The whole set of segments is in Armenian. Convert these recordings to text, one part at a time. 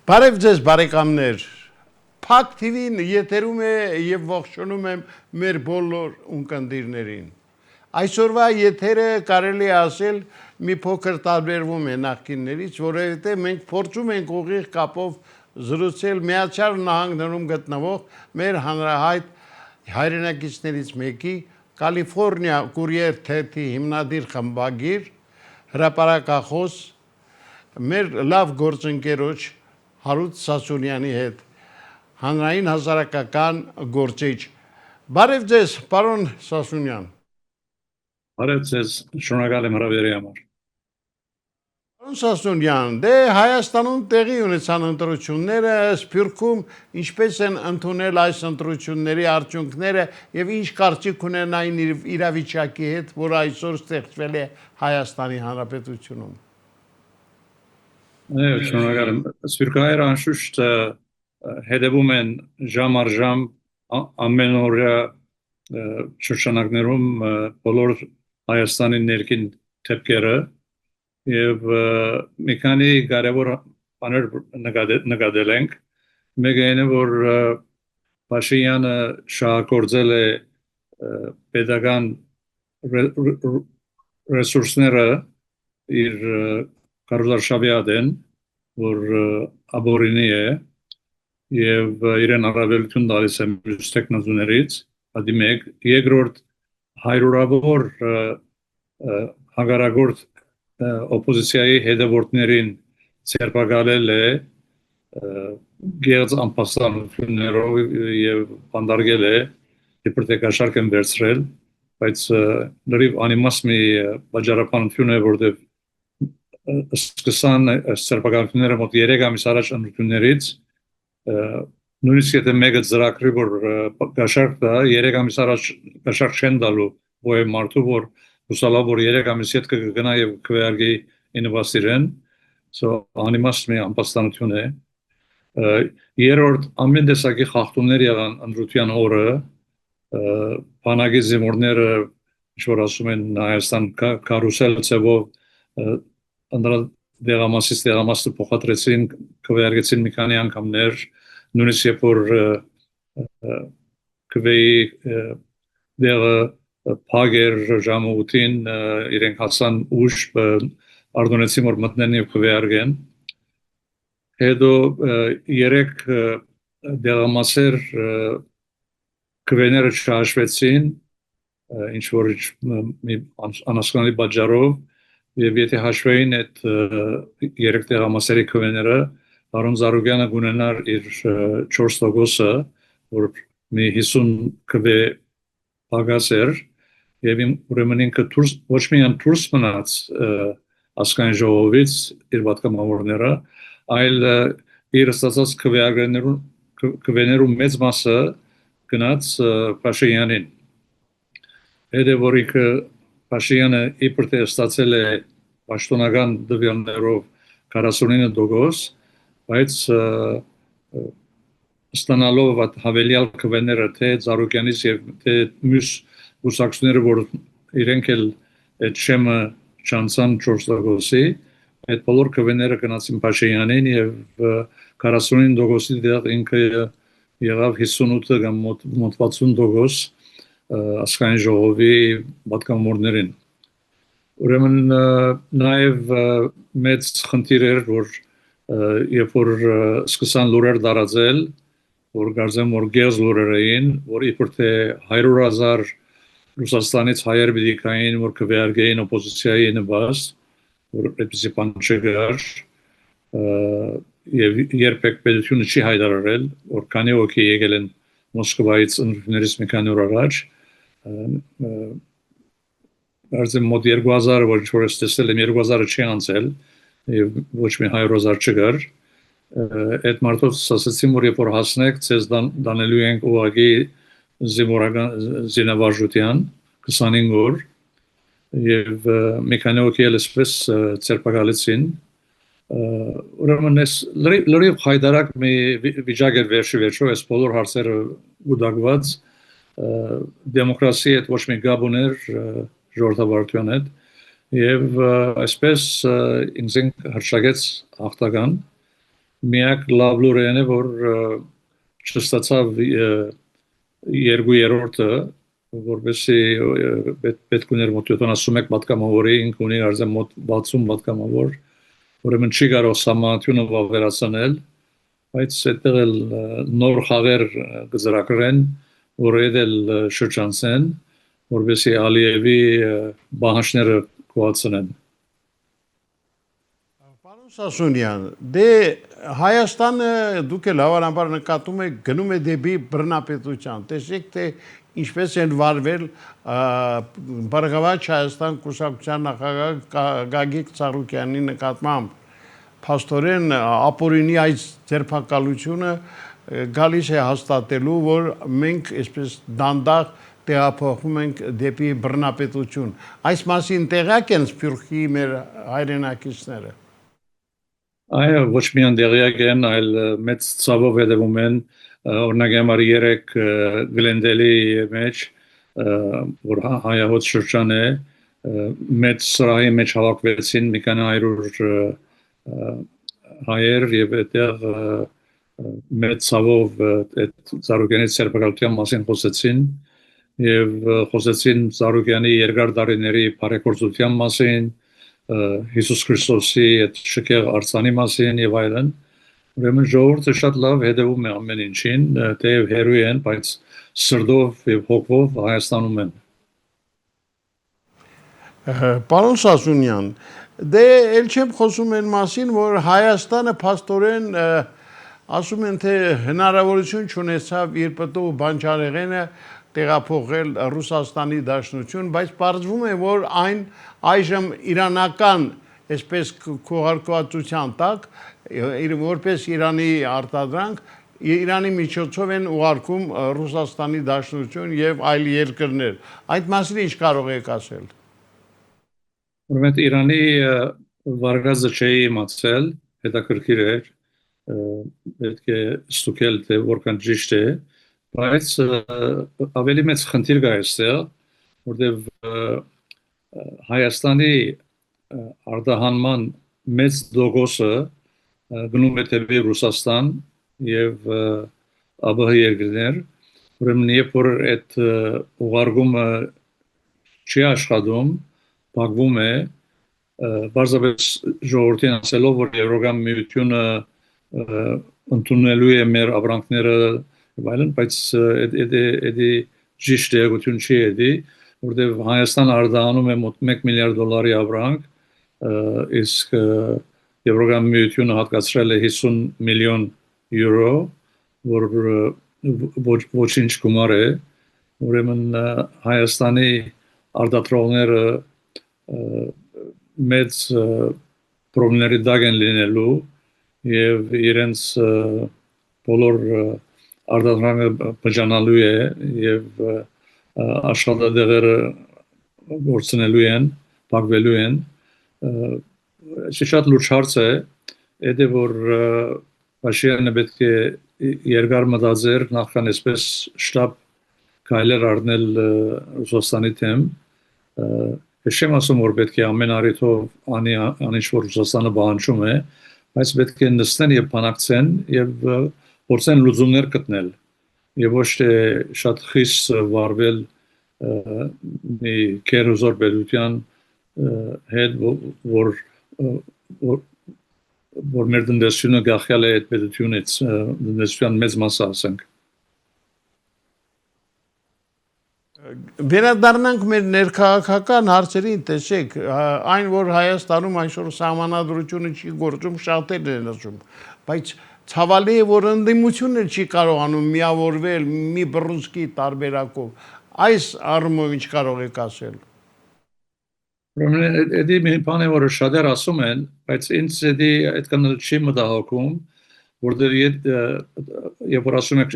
Բարև ձեզ բարեկամներ, Փակ TV-ն եթերում է եւ ողջունում եմ մեր բոլոր ունկնդիրներին։ Այսօրվա եթերը կարելի է ասել մի փոքր տարբերվում է նախկիններից, որովհետեւ մենք փորձում ենք ուղիղ կապով զրուցել Միացյալ Նահանգներում գտնվող մեր հանրահայտ հայրենակիցներից մեկի Կալիֆոռնիա կուրիեր թերթի հիմնադիր խմբագիր հրապարակախոս մեր լավ գործընկերոջ Հարութ Սասունյանի հետ հանրային հասարակական գործիչ։ Բարև ձեզ, պարոն Սասունյան։ Բարև ձեզ, շնորհակալ եմ հրավերի համար։ Պարոն Սասունյան, դե Հայաստանում տեղի ունեցան ընտրությունները, Սփյուռքում ինչպես են ընդունել այս ընտրությունների արդյունքները եւ ինչ կարծիք ունեն այն իրավիճակի հետ, որ այսօր ստեղծվել է Հայաստանի Հանրապետությունում։ Շնորհակալ եմ։ Սփյուռքահայերը անշուշտ հետևում են ժամ առ ժամ ամենօրյա շրջանակներում բոլոր Հայաստանի ներքին դեպքերը եւ մի քանի կարևոր բաներ նկատել ենք։ Մեկը այն է, որ Փաշինյանը շահագործել է պետական ռեսուրսները իր կառուցարշավյադեն, որ աբորինի է եւ իրեն առավելություն տալիս է մյուս տեխնոլոգիաներից, հատի մեկ, երկրորդ հայրորավոր հագարագործ օպոզիցիայի հետևորդներին ցերպակալել է գերծ անպաստանություններով եւ բանդարգել է դեպրտեկաշարք են վերցրել, բայց լրիվ անիմաստ մի վաճառականություն է, որտեղ սկսան ցերպակալությունները մոտ 3 ամիս առաջ ընտրություններից նույնիսկ եթե մեկը ծրագրի որ կաշառք տա 3 ամիս առաջ կաշառք չեն տալու ոյ մարդու որ հուսալով որ 3 ամիս հետ կգնա եւ քվեարկի ինովացիան անիմաստ մի անպաստանություն է երրորդ ամեն տեսակի խախտումներ եղան ընտրության օրը բանակի զինվորները ինչ որ ասում են Հայաստան կարուսել ծավով դեղամասը փոխադրեցին քվեարկեցին մի քանի անգամներ նույնիսկ երբ որ քվեի դեղը փագեր ժամուտին իրենք հասան ուշ արդոնեցին որ մտնեն եւ քվեարկեն հետո երեք դեղամասեր քվեները չհաշվեցին ինչ որ մի անհասկանալի պատճառով եւ եթե հաշվեին այդ երեք դեղամասերի քվեները Արոն Զարուգյանը գունենար իր 4%-ը որ մի 50 քվե պակաս էր եւ ուրեմն ինքը ոչ միայն դուրս մնաց ասկան ժողովից իր պատգամավորները այլ իր ստացած քվեներու մեծ մասը գնաց Փաշինյանին հետո որ ինքը Փաշինյանը իբր թե ստացել է պաշտոնական դվյալներով 49%, բայց ստանալով հավելյալ քվեները թե Զարուկյանից եւ թե մյուս ուսակցությունները որ իրենք էլ այդ շեմը չանցան 4%-ի, այդ բոլոր քվեները գնացին Փաշինյանին եւ 49%-ի դեղ ինքը եղավ 58 կամ մոտ 60% ասկային ժողովի պատգամավորներին ուրեմն նաև մեծ խնդիր էր որ երբ որ սկսան լուրեր տարածել որ գարզեմ որ գերզ լուրեր էին որ իբր թե 100,000 Ռուսաստանից հայեր պիտի կային որ քվեարկեին օպոզիցիայի նվաստ որ այդպիսի բան չկար եւ երբեք պետությունը չի հայտարարել որ քանի օքի եկել են Մոսկվայից ընտրություններից մի քանի օր առաջ Արդեն մոտ 2000 որ ինչ-որ տեսել եմ 2000-ը չի անցել եւ ոչ մի 100,000 չկար այդ մարդոց ասացին որ երբ որ հասնեք ցեզ դանելու ենք ուղղակի զինավարժության 25 օր եւ մի քանի օքի էլսպես ցերպակալեցին ուրեմն ես լրիվ հայտարակ մի վիճակ էր վերջո այս բոլոր հարցերը ուդակված դեմոկրասիայի հետ ոչ մի գաբ ուներ ժողովրդավարության հետ եւ այսպես ինձ հրճակեց հաղթական միակ լավ լուրն է, որ չստացավ երկու երրորդը, որովհետեւ պետք ուներ մոտ 71 պատգամավորի, ինք ունի արժե մոտ 60 պատգամավոր, ուրեմն չի կարող սահմանությունը վավերացնել, բայց այդտեղ էլ նոր խաղեր կզրակրեն, որ էլ շրջանցեն, որովհետեւ Ալիևի բանջները կոացնեն։ Պարոն Սասունյան, դե Հայաստանը դուք էլ հավանաբար նկատում եք գնում է դեպի բռնապետության, տեսեք թե ինչպես են վարվել Բարգավաճ Հայաստան կուսակցության նախագահ Գագիկ Ծառուկյանի նկատմամբ փաստորեն ապօրինի այս ձերբակալությունը գալիս է հաստատելու, որ մենք այսպես դանդաղ տեղափոխվում ենք դեպի բռնապետություն։ Այս մասին տեղյակ են Սփյուռքի մեր հայրենակիցները։ Այո, ոչ միայն դեղյակ են, այլ մեծ ցավով հետևում են, օրինակ համար 3 գլենդելի մեջ, որ հայահոտ շրջան է, մեծ սրահի մեջ հավաքվեցին մի քանի 100 հայեր եւ այդտեղ մեծ ցավով այդ Ծառուկյանի ցերպակալության մասին խոսեցին եւ խոսեցին Ծառուկյանի երկար տարիների բարեգործության մասին, Հիսուս Քրիստոսի այդ շքեղ արձանի մասին եւ այլն, ուրեմն ժողովուրդը շատ լավ հետևում է ամեն ինչին, թեև հերույ են, բայց սրտով եւ հոգով Հայաստանում են։ Պարոն Սասունյան, դե ել չեմ խոսում այն մասին, որ Հայաստանը փաստորեն ասում են թե հնարավորություն չունեցավ իր պտուղ բանջարեղենը տեղափոխել Ռուսաստանի Դաշնություն, բայց պարզվում է, որ այն այժմ իրանական այսպես քողարկվածության տակ, որպես Իրանի արտադրանք, Իրանի միջոցով են ուղարկում Ռուսաստանի Դաշնություն եւ այլ երկրներ։ Այդ մասին ինչ կարող եք ասել։ Ուրեմն Իրանի վարկածը չի իմացել, հետաքրքիր էր, պետք է ստուգել թե որքան ճիշտ է, բայց ավելի մեծ խնդիր կա այստեղ, որտեղ Հայաստանի արտահանման մեծ դոգոսը գնում է դեպի Ռուսաստան եւ ԱԲՀ երկրներ, ուրեմն երբ որ այդ ուղարկումը չի աշխատում, փակվում է, բարձրապես ժողովրդին ասելով, որ Եվրոպական միությունը ընդունելու է մեր ապրանքները եւ այլն, բայց դա ճիշտ էգություն չի էդի, որտեղ Հայաստանը արտահանում է մոտ 1 միլիարդ դոլարի ապրանք, իսկ Եվրոպական միությունը հատկացրել է 50 միլիոն եվրո, որ ոչինչ գումար է, ուրեմն Հայաստանի արտադրողները մեծ պրոբլեմների դակ են լինելու եւ իրենց բոլոր արտադրանքը բաժանալու է եւ աշխատադեղերը գործնելու են, փակվելու են, շատ լուրջ հարց է, դա որ Փաշինյանը պետք է երկար մտածեր նախքան այսպես շտապ քայլեր առնել Ռուսաստանի դեմ, չեմ ասում որ պետք է ամեն առիթով անի ինչ որ Ռուսաստանը բանջում է, բայց պետք է նստեն եւ բանակցեն եւ փորձեն լուծումներ գտնել եւ ոչ թե շատ խիստ վարվել մի կերուզոր բերության հետ որ մեր տնտեսությունը գախյալ է այդ պետությունից տնտեսության մեծ մասը ասենք Վերադառնանք մեր ներքաղաքական հարցերին, տեսեք, այն որ Հայաստանում այսօր սահմանադրությունը չի գործում, շատերն են ասում, բայց ցավալի է, որ ընդդիմությունը չի կարողանում միավորվել մի բռունցքի տարբերակով, այս առումով ինչ կարող եք ասել։ Ուրեմն դա մի բան է, որը շատեր ասում են, բայց ինձ դա այդքան չի մտահոգում, որտեղ երբ որ ասում եք,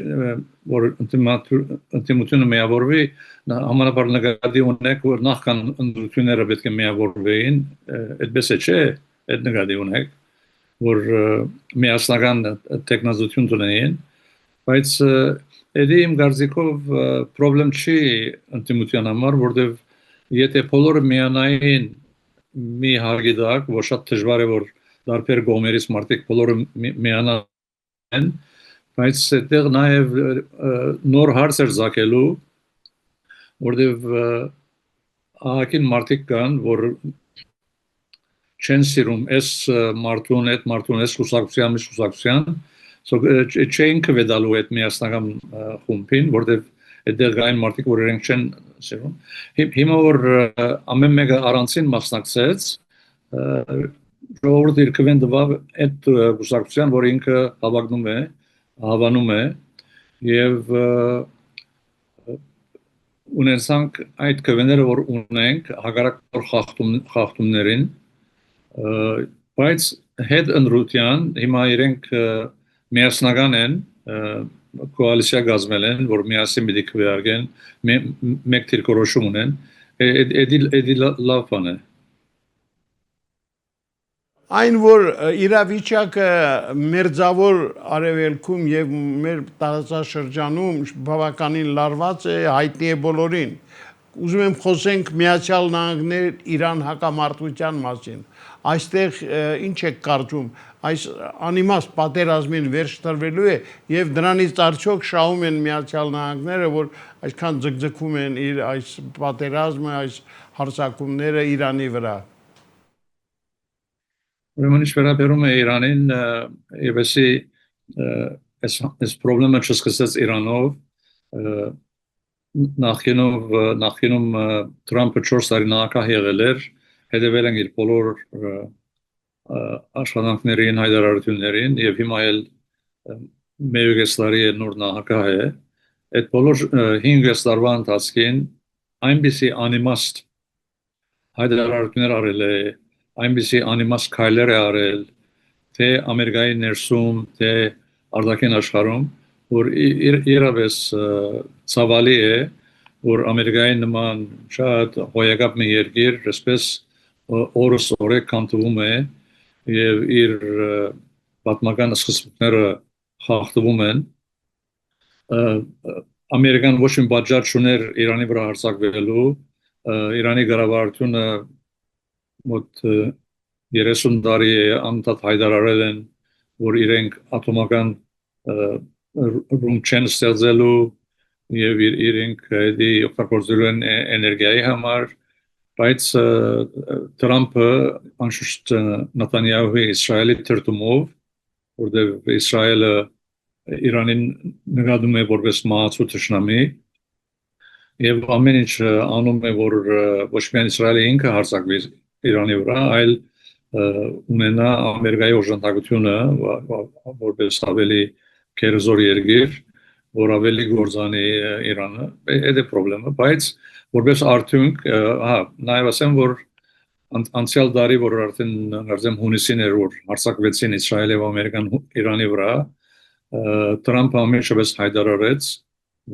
որ ընդդիմությունը միավորվի, համանապար նկատի ունեք, որ նախքան ընդդիմությունները պետք է միավորվեին, այդպես է չէ, այդ նկատի ունեք, որ միասնական տեխնազություն ունեին, բայց դա իմ կարծիքով պրոբլեմ չի ընդդիմության համար, որտեղ եթե բոլորը միանային մի հարգի դակ, որ շատ դժվար է որ դարբեր գոմերից մարդիկ բոլորը միանան են, բայց այդտեղ նաև նոր հարց էր զակելու, որտեղ ահագին մարդիկ կան, որ չեն սիրում այս մարդուն, այդ մարդուն, այս կուսակցության, չէին կվետալու այդ միասնական խումբին, որտեղ այդտեղ կային մարդիկ, որ իրենք չեն սիրում։ Հիմա որ ամեն մեկը առանցին մասնակցեց, ժողովուրդը իր կվենտվավ այդ կուսակցության, որ ինքը հավանում է եւ ունենանք այդ կվեները, որ ունենք հակառակ խախտումներին, բայց հետ ընտրության հիմա իրենք միասնական են կոալիցիա կազմել են, որ միասին պիտի քվեարկեն, մեկ դիրքորոշում ունեն, էդի լավ բան է։ Այն որ իրավիճակը մերձավոր արևելքում եւ մեր տարածաշրջանում բավականին լարված է, հայտնի է բոլորին։ Ուզում եմ խոսենք Միացյալ Նահանգներ Իրան հակամարտության մասին։ Այստեղ ինչ է կարծում, այս անիմաստ պատերազմին վերջ տրվելու է եւ դրանից արդյոք շահում են Միացյալ Նահանգները, որ այսքան ձգձգում են իր այս պատերազմը, այս հարձակումները Իրանի վրա։ Ուրեմն ինչ վերաբերում է Իրանին, եւ այս խնդրը չսկսեց Իրանով, նախկինում Թրամփը 4 տարի նախագահ եղել էր, հետևել են իր բոլոր աշխատանքներին, հայտարարություններին եւ հիմա էլ մեկ տարի է նոր նախագահ է։ Այդ բոլոր 5 տարվա ընթացքին այնպիսի անիմաստ հայտարարություններ արել է, այնպիսի անիմաստ քայլեր է արել, թե Ամերիկայի ներսում, թե արտաքին աշխարհում, որ իրավես ցավալի է, որ Ամերիկայի նման շատ հոյակապ մի երկիր, այսպես օրս օրե կանտվում է եւ իր պատմական սկզբունքները խախտվում են։ Ամերիկան ոչ մի պատճառ չուներ Իրանի վրա հարձակվելու, Իրանի կառավարությունը մոտ 30 տարի է անդադ հայտարարել են, որ իրենք ատոմական ռումբ չեն ստեղծելու եւ իրենք դի օգտագործելու են էներգիայի համար, բայց Թրամփը անշուշտ Նեթանյահուի Իսրայելի թրթումով, որտեղ Իսրայելը Իրանին նկատում է որպես մահացու թշնամի եւ ամեն ինչ անում է, որ ոչ միայն Իսրայելը ինքը հարձակվի Իրանի վրա, այլ ունենա Ամերիկայի օժանդակությունը որպես ավելի քերզոր երկիր, որ ավելի գործանի Իրանը, այդ է խնդրը, բայց որպես արդյունք, նաև ասեմ, որ անցյալ տարի, որ արդեն հունիսին էր, որ հարձակվեցին Իսրայել եւ Ամերիկան Իրանի վրա, Թրամփը ամենաշաբես հայտարարեց,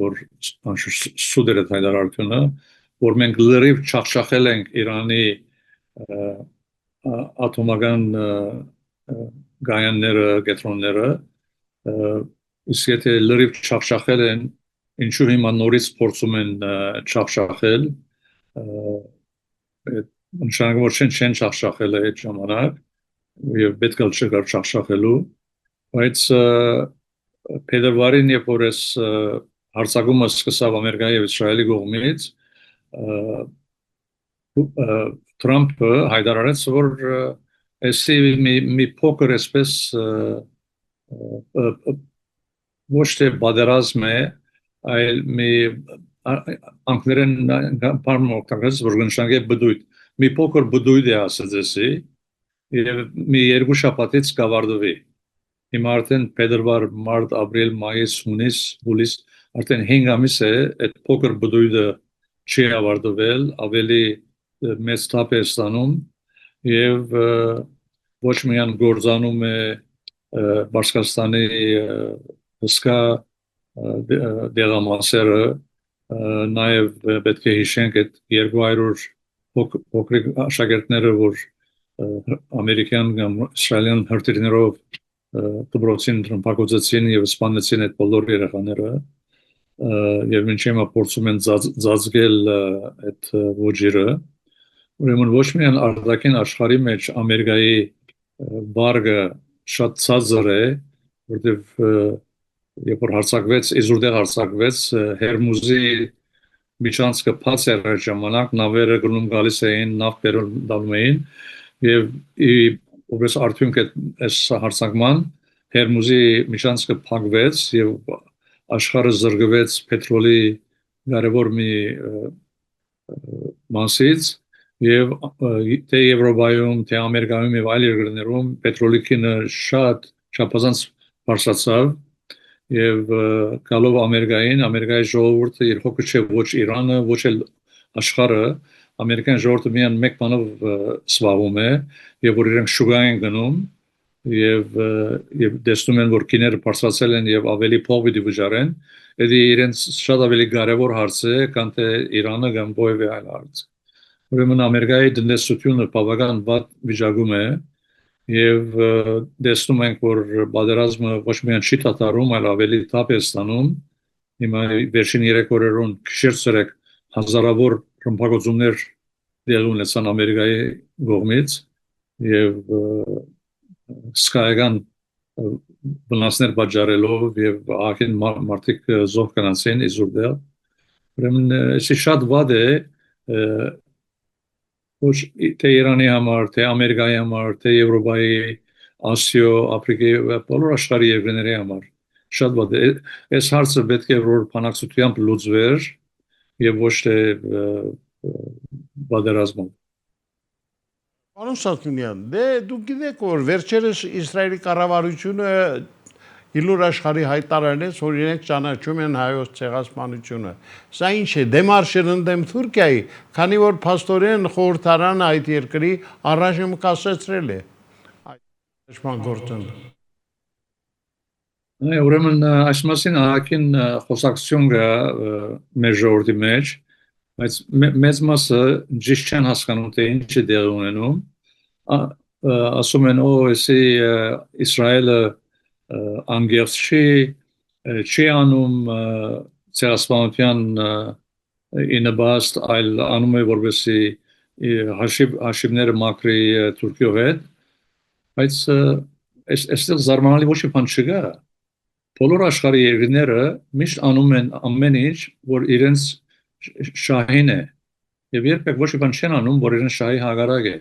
որ սուտ էր այդ հայտարարությունը, որ մենք լրիվ չախշախել ենք Իրանի ատոմական գայանները, կենտրոնները, իսկ եթե լրիվ չախշախել են, ինչու հիմա նորից փորձում են չախշախել, նշանակում որ չեն չախշախել այդ ժամանակ եւ պետք է չկար չախշախելու, բայց փետրվարին երբ որ այս հարձակումը սկսավ Ամերիկայի եւ Իսրայելի կողմից, Թրամփը հայտարարեց, որ էսի մի փոքր այսպես ոչ թե պատերազմ է, այլ մի անկներեն բառն օգտագործած, որ նշանակե բդույթ, մի փոքր բդույթ է ասած էսի եւ մի երկու շաբաթից կավարտվի։ Հիմա արդեն փետրվար, մարտ, ապրիլ, մայիս, հունիս, հուլիս արդեն 5 ամիս է այդ փոքր բդույթը չի ավարտվել, ավելի մեծ թափ է ստանում եւ ոչ միայն գործանում է Բաշկաստանի հսկա դեղամասերը, նաեւ պետք է հիշենք այդ 200 փոքրիկ աշակերտները, որ ամերիկյան կամ իսրայելյան հրթիռներով դպրոցին ռմբակոծեցին եւ սպանեցին այդ բոլոր երեխաները եւ մինչ հիմա փորձում են ծածկել այդ ոճիրը, ուրեմն ոչ միայն արտաքին աշխարհի մեջ Ամերիկայի բարգը շատ ցածր է, որտեվ երբ որ հարցակվեց, իզուրդեղ հարցակվեց, Հերմուզի միջանցքը բաց էր այդ ժամանակ, նավերը գնում գալիս էին, նավ բերում էին, եւ որպես արդյունք այս հարցակման Հերմուզի միջանցքը փակվեց եւ աշխարհը զրկվեց պետրոլի կարևոր մի մասից եւ թե Եվրոպայում, թե Ամերիկայում եւ այլ երկրներում պետրոլի քինը շատ չափազանց բարձրացավ եւ գալով Ամերիկայի ժողովուրդը իր հոգը չէ ոչ Իրանը, ոչ էլ աշխարհը, ամերիկյան ժողովուրդը միայն մեկ բանով զբաղվում է եւ որ իրենք շուկա են գնում եւ տեսնում են որ քիները բարձրացել են եւ ավելի փող պիտի վճարեն, դա իրենց շատ ավելի կարևոր հարց է, քան թե Իրանը կամ որևէ այլ հարց։ Ուրեմն Ամերիկայի տնտեսությունը բավական վատ վիճակում է եւ տեսնում ենք որ պատերազմը ոչ միայն չի դադարում, այլ ավելի թափ է ստանում։ Հիմա վերջին 3 օրերուն քիչ հազարավոր ռմբակոծումներ դեղի ունեցան Ամերիկայի կողմից եւ սկայական վնասներ պատճառելով եւ ահագին մարդիկ զոհ կանացին իզուրդեղ։ Ուրեմն այսի շատ վատ է ոչ թե Իրանի համար, թե Ամերիկայի համար, թե Եվրոպայի, Ասիո, Աֆրիկայի բոլոր աշխարհի երկրների համար շատ վատ է։ Այս հարցը պետք է որ բանակցությամբ լուծվեր եւ ոչ թե պատերազմով։ Պարոն Սատունյան, դե դուք գիտեք որ վերջերս Իսրայելի կառավարությունը ήλուր աշխարհի հայտարարեց, որ իրենք ճանաչում են հայոց ցեղասպանությունը։ Սա ինչ է, դեմարշեր ընդդեմ Թուրքիայի, քանի որ փաստորեն խորհրդարանը այդ երկրի առայժմ կասեցրել է այդ գործընթացը։ Ուրեմն այս մասին ահագին խոսակցություն կա մեր ժողովրդի մեջ, բայց մեծ մասը ճիշտ չեն հասկանում թե ինչ է դեղի ունենում։ Ասում են, էսի Իսրայելը անգերց չի անում ցեղասպանության ինաբաստ, այլ անում է որպեսի հաշիվները մաքրի Թուրքիո հետ, բայց այստեղ զարմանալի ոչ մի բան չկա։ Բոլոր աշխարհի երկրները միշտ անում են ամեն ինչ, որ իրենց շահին է, եւ երբեք ոչ մի բան չեն անում, որ իրենց շահի հակառակ է։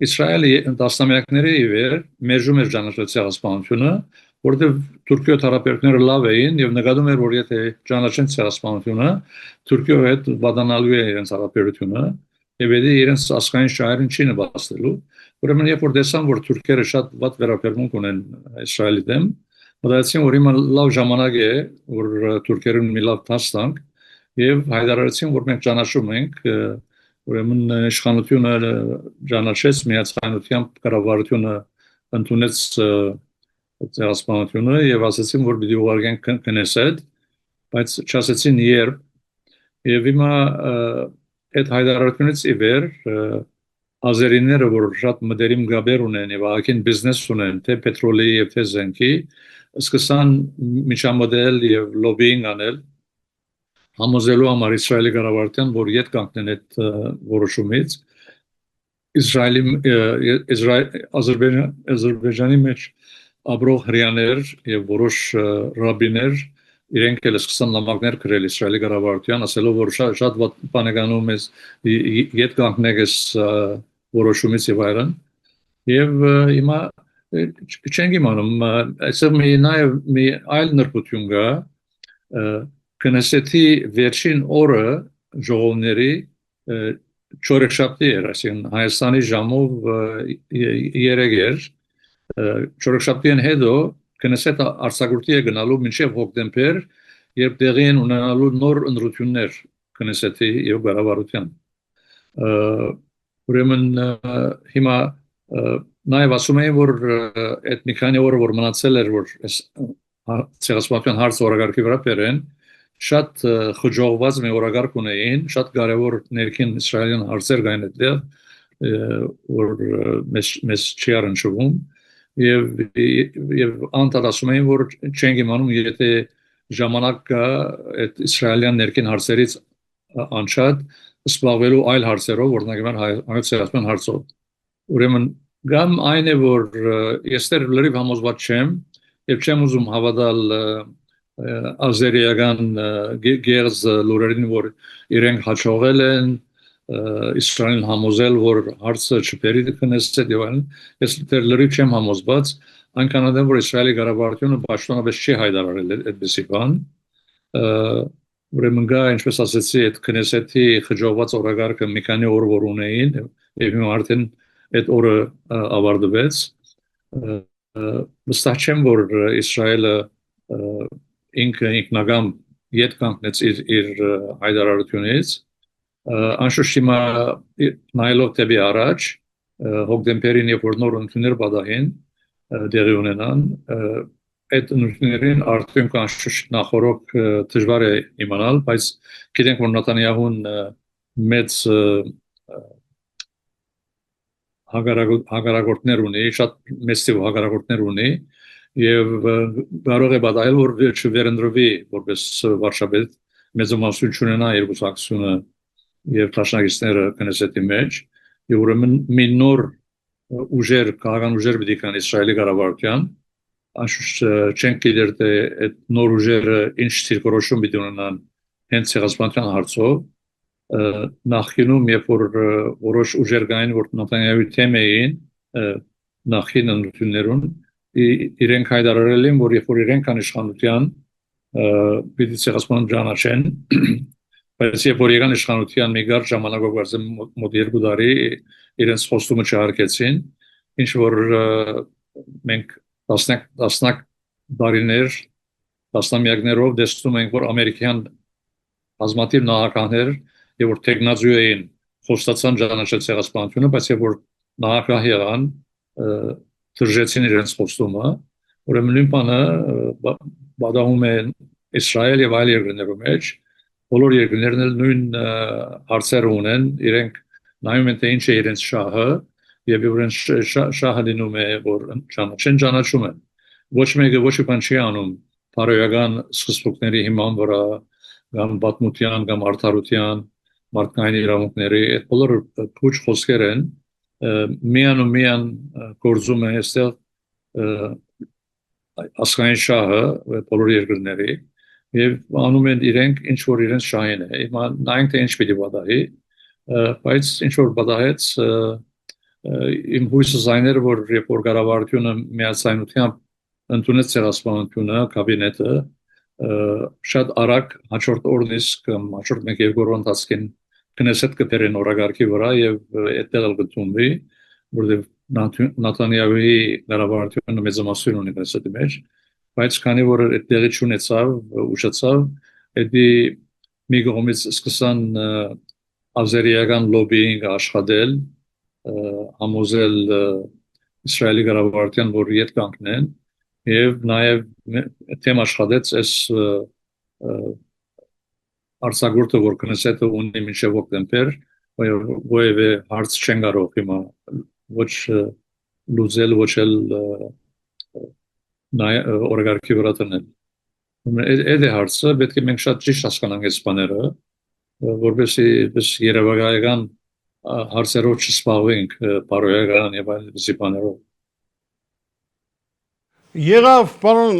Իսրայելը տասնամյակների ի վեր մերժում էր ճանաչել ցեղասպանությունը, որտեղ Թուրքիո հարաբերությունները լավ էին եւ նկատում էր, որ եթե ճանաչեն ցեղասպանությունը, Թուրքիո հետ վատանալու է իրենց հարաբերությունը եւ դա իրենց ասկային շահերին չի նպաստելու։ Ուրեմն երբ որ տեսան, որ թուրքերը շատ վատ վերաբերմունք ունեն Իսրայելի դեմ, մտածեցին, որ հիմա լավ ժամանակ է, որ թուրքերին մի լավ դաս տանք եւ հայտարարեցին, որ մենք ճանաչում ենք, ուրեմն իշխանությունը ճանաչեց միացայնությամբ կառավարությունը ընդունեց ցեղասպանությունը եւ ասացին, որ պիտի ուղարկեն քնեսետ, բայց չասեցին երբ։ Եվ հիմա այդ հայտարարությունից ի վեր ազերիները, որ շատ մտերիմ գաբեր ունեն եւ ահագին բիզնես ունեն, թե պետրոլի եւ թե զենքի, սկսան միջամտել եւ լոբինգ անել համոզելու համար Իսրայելի կառավարության, որ ետ կանգնեն այդ որոշումից։ Ադրբեջանի մեջ ապրող հրեաներ եւ որոշ ռաբիներ իրենք էլ սկսան նամակներ գրել Իսրայելի կառավարության, ասելով որ շատ բանեկանում է ետ կանգնեք այս որոշումից եւ այլն։ Եվ հիմա չենք իմանում, այսօր նաեւ մի այլ նրբություն կա, Կնեսեթի վերջին օրը ժողովների չորեքշաբթի էր, այսինքն Հայաստանի ժամով 3 էր, չորեքշաբթին հետո Կնեսետը արձակուրդի է գնալու մինչև հոկտեմբեր, երբ տեղի են ունենալու նոր ընտրություններ Կնեսեթի եւ կառավարության։ Ուրեմն հիմա նաեւ ասում էին, որ այդ մի քանի օրը որ մնացել էր, որ ցեղասպանության հարցը օրակարգի վրա բերեն, շատ խոժողված մի օրակարգ ունեին, շատ կարևոր ներքին իսրայելյան հարցեր կային այդտեղ, որ մեզ չի առնչվում եւ անդադ ասում էին, որ չենք իմանում, եթե ժամանակ կա այդ իսրայելյան ներքին հարցերից անչափ զբաղվելու այլ հարցերով, օրինակ հայոց ցեղասպան հարցով։ Ուրեմն Գամ այն է որ ես դեռ լրիվ համոզված չեմ եւ չեմ ուզում հավատալ ազերիական գերզ լուրերին որ իրենք հաջողել են Իսրայելին համոզել որ հարցը չբերի քնեսել եւ այլն ես դեռ լրիվ չեմ համոզված այնքան adem որ Իսրայելի ղարաբաղությունը պաշտոնապես չի հայտարարել այդպիսի բան ուրեմն գա ինչպես ասեցի այդ քնեսեթի խջոված օրագարկը մի քանի օր որ ունեին եւ հիմա արդեն այդ օրը ավարտվեց վստահ չեմ որ Իսրայելը ինքնագամ ետ կանգնեց իր հայտարարությունից անշուշտ հիմա նայելով դեպի առաջ հոկտեմբերին երբ որ նոր ընդուններ բադահին դեղի ունենան այդ ընդուններին արդյունք անշուշտ նախորոք դժվար է իմանալ բայց գիտենք որ Նեթանյահուն մեծ հագարագործներ ունի, շատ մեծ թիվ հագարագործներ ունի եւ կարող է բադայել որ չվերընտրվի որպես վարչապետ մեծամասնություն ունենա երկուսակցությունը եւ տաշնագիստները կնեսետի մեջ եւ ուրեմն մի նոր ուժեր քաղաքական ուժեր պիտի կան Իսրայելի ղարաբաղյան անշուշտ չենք գիտեր թե այդ նոր ուժերը ինչ ցիրկորոշում պիտի ունենան հենց ցեղասպանության հարցով նախինում երբ որ որոշ ուժեր կային որ Նեթանյահուի թեմային նախին ընդուններուն իրենք հայտարարել են որ երբ որ իրենք կան իշխանության պիտի ցեղասպան ճանաչեն բայց երբ որ իրան իշխանության մի գար ժամանակով գարցեմ մոտ 2 տարի իրենց խոստումը չհարգեցին ինչ որ մենք տասնյակ տարիներ տասնամյակներով տեսնում ենք որ ամերիկյան բազմաթիվ նահանգներ եւ որ տեխնազու էին խոստացան ճանաչել ցեղասպանությունը բայց երբ որ նահանգ եղան դրժեցին իրենց խոստումը ուրեմն նույն բանը բադահում են Իսրայել եւ այլ երկրներում մեջ բոլոր երկրներն էլ նույն հարցերը ունեն իրենք նայում են թե ինչ է իրենց շահը եւ իրենց շահը լինում է որ ճանաչում են ոչ մեկը ոչ մի բան չի անում բարոյական սկզբունքների հիման վրա կամ պատմության կամ արդարության մարդկային իրավունքների այդ բոլոր փուչ խոսքեր են միան գործում է այստեղ ասկային շահը բոլոր երկրների եւ անում են իրենք ինչ որ իրենց շահին է հիմա նայենք թե ինչ պիտի բադահի բայց ինչ որ բադահեց իմ հույսը զայներ որ երբ որ ղարաբաղությունը միացայնությամբ ընդունեց ցեղասպանությունը կաբինետը շատ արագ հաջորդ օրն իսկ հաջորդ մեկ երկու օր ընթացքին կնեսետ կբերեն օրագարկի վրա եւ այդտեղ էլ գտնվի որտեղ Նեթանյահուի ղարաբաղությունը մեծամասնություն ունի կնեսետի մեջ բայց քանի որ այդտեղի չունեցավ ուշացավ դա մի կողմից սկսան ազերիական լոբինգ աշխատել համոզել Իսրայելի ղարաբաղյան որ իդ կանգնեն եւ նաեւ թեմ աշխատեց այս արցագորտը որ կնեսետը ունի մինչեւ հոկտեմբեր որևէ հարց չեն կարող հիմա ոչ լուզել ոչ էլ օրգարկի վրա տնել այդ հարցը պետք է մենք շատ ճիշտ հասկանանք այս բաները որովհետեւ երևակայական հարցերով չսպառվենք բարոյական եւ այլ զիպաներով Եղավ պարոն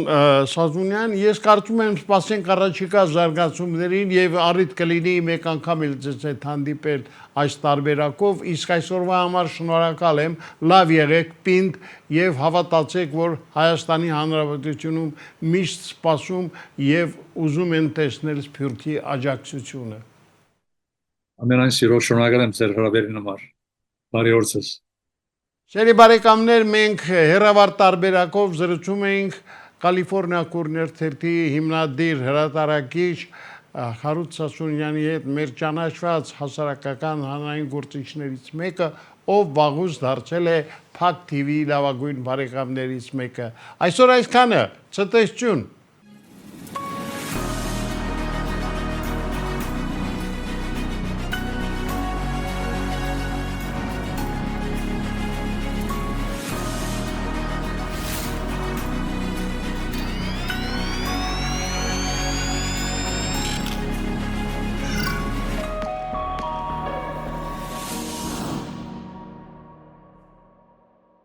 Սազունյան, ես կարծում եմ սպասենք առաջիկա զարգացումներին եւ առիթ կլինի մեկ անգամ էլ ձեզ հետ հանդիպել այս տարբերակով, իսկ այսօրվա համար շնորհակալ եմ, լավ եղեք, պինդ եւ հավատացեք, որ Հայաստանի Հանրապետությունում միշտ սպասում եւ ուզում են տեսնել Սփյուռքի աջակցությունը։ Ամենայն սիրով շնորհակալ եմ ձեր հրավերին համար։ Բարի օր ձեզ։ Սերի բարեկամներ, մենք հեռավար տարբերակով զրուցում էինք Կալիֆոռնիա Կուրներ թերթի հիմնադիր հրատարակիչ Հարութ Սասունյանի հետ մեր ճանաչված հասարակական հանրային գործիչներից մեկը, ով վաղուց դարձել է Փակ TV լավագույն բարեկամներից մեկը։ Այսօր այսքանը, ցտեսություն։